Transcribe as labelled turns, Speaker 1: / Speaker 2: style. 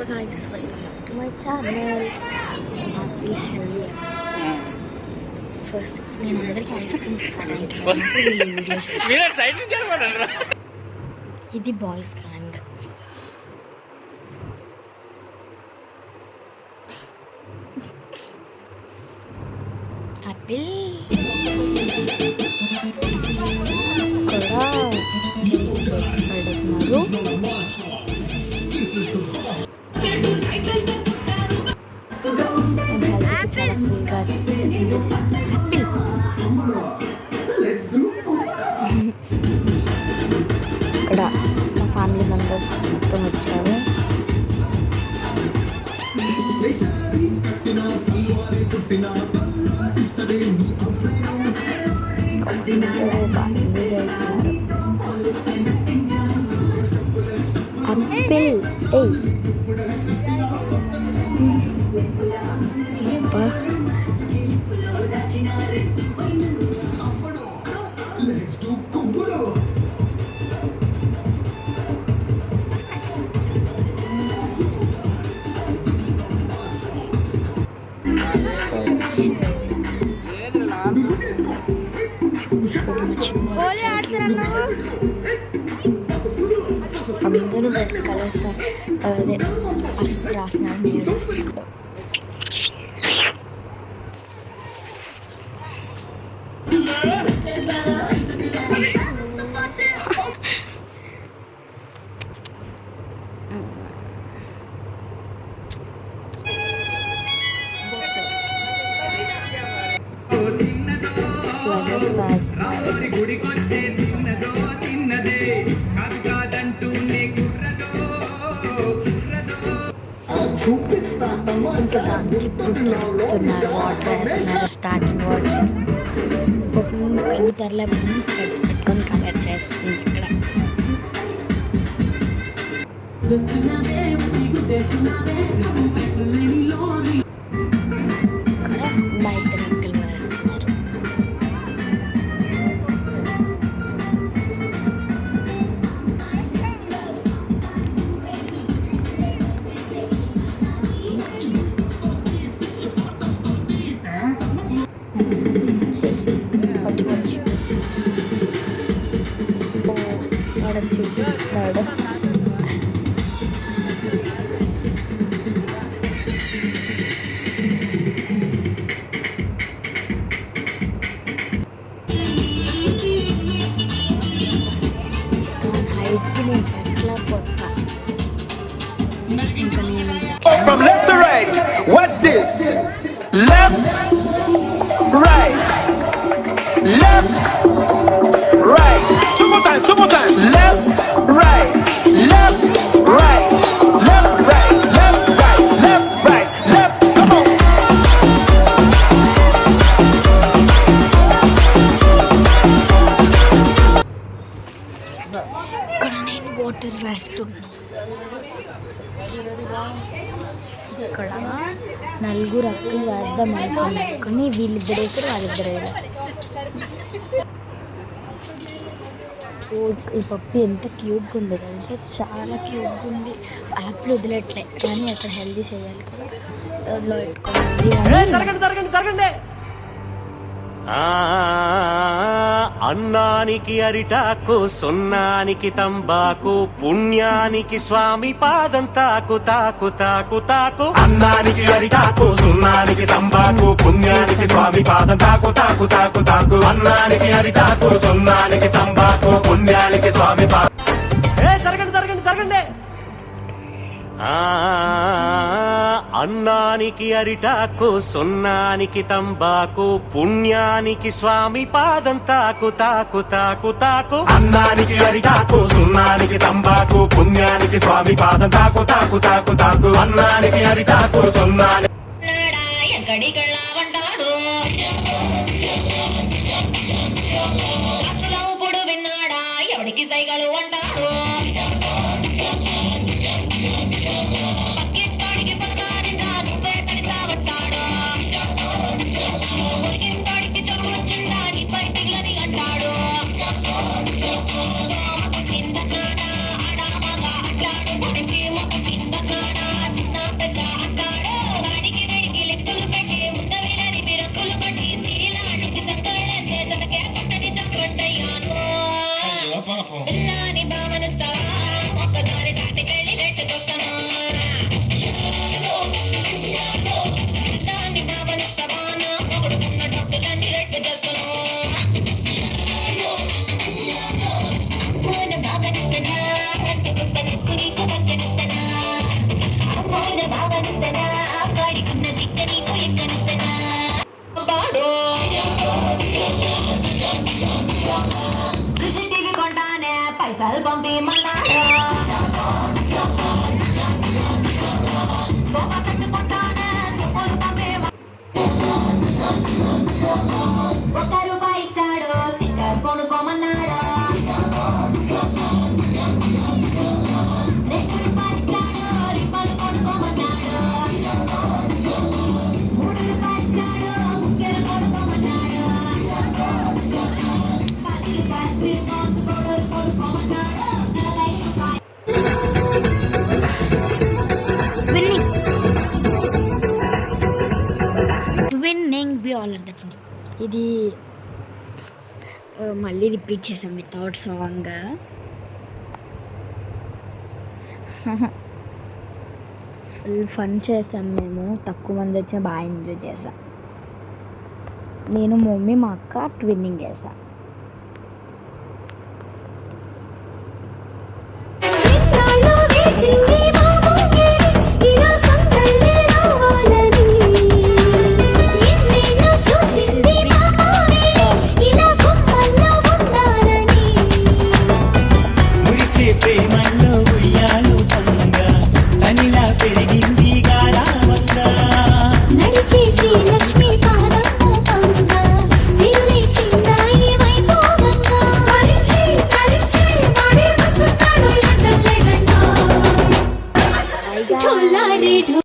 Speaker 1: guys, welcome back to my channel. Happy healthy. First, నేను అందరికీ ice cream ఇది boys క్యాండ్. Apple కూడా ఇక్కడ మా ఫ్యామిలీ మెంబర్స్ మొత్తం వచ్చారు. ఆపిల్ అందరూ రెడ్ కలర్స్ అదే పసుపు రాసినారు. ఇంకా దానికి పుట్టుతున్నారు, వాటర్ వేస్తున్నారు, స్టార్టింగ్ వాటర్ కళ్ళు తెరలేకపోతే స్పెట్స్ పెట్టుకొని కవర్ చేస్తుంది. ఇక్కడ బయట రంగులు వేస్తున్నారు. చూపిస్తాడు. హైట్కి నేను ఎట్లా పోతా. ఇంకా నేను
Speaker 2: from left to right, watch this. Left, right, left, right. Two more times. Left, right, left, right, left, right, left, right, left, right, left. Come on.
Speaker 1: ఇక్కడ నేను వాటర్ వేస్తున్నా. ఇక్కడ నలుగురు అక్కలు వేద్దాం అనుకుని వీళ్ళిద్దరు వేసారు, వాళ్ళిద్దరు వేయాలి. ఈ పప్పి ఎంత క్యూట్గా ఉంది తెలుసా, చాలా క్యూట్గా ఉంది. యాప్లు వదిలేట్లే కానీ అక్కడ హెల్దీ చేయాలి కదా, రోడ్లో పెట్టుకోవాలి.
Speaker 3: అన్నానికి అరిటాకు, సున్నానికి తంబాకు, పుణ్యానికి స్వామి పాదం తాకు తాకు తాకు తాకు.
Speaker 4: అన్నానికి అరిటాకు, సున్నానికి తంబాకు, పుణ్యానికి స్వామి పాదం తాకు తాకు తాకు తాకు. అన్నానికి అరిటాకు, సున్నానికి తంబాకు, పుణ్యానికి స్వామి పాదం.
Speaker 3: జరగండి. అన్నానికి అరిటాకు, సున్నానికి తంబాకు, పుణ్యానికి స్వామి పాదం తాకు తాకు తాకు తాకు.
Speaker 4: అన్నానికి అరిటాకు, సున్నానికి తంబాకు, పుణ్యానికి స్వామి పాదం తాకు తాకు తాకు తాకు. అన్నానికి అరిటాకు, సున్నానికి
Speaker 5: ఎవడికి సైగలు అంటాడు. రూపాయి ఇచ్చాడు సిట్టర్ కొనుక్కోమన్నాడు
Speaker 1: ట్విన్నింగ్ బి ఆల్ దట్ ఇది మళ్ళీ రిపీట్ చేసాం వితౌట్ సాంగ్. ఫుల్ ఫన్ చేసాం మేము, తక్కువ మంది వచ్చి బాగా ఎంజాయ్ చేసాం. నేను మమ్మీ మా అక్క ట్విన్నింగ్ చేసాం.
Speaker 6: ప్రేమల్లో ఉయ్యాలు పంగా తనిలా పెరిగింది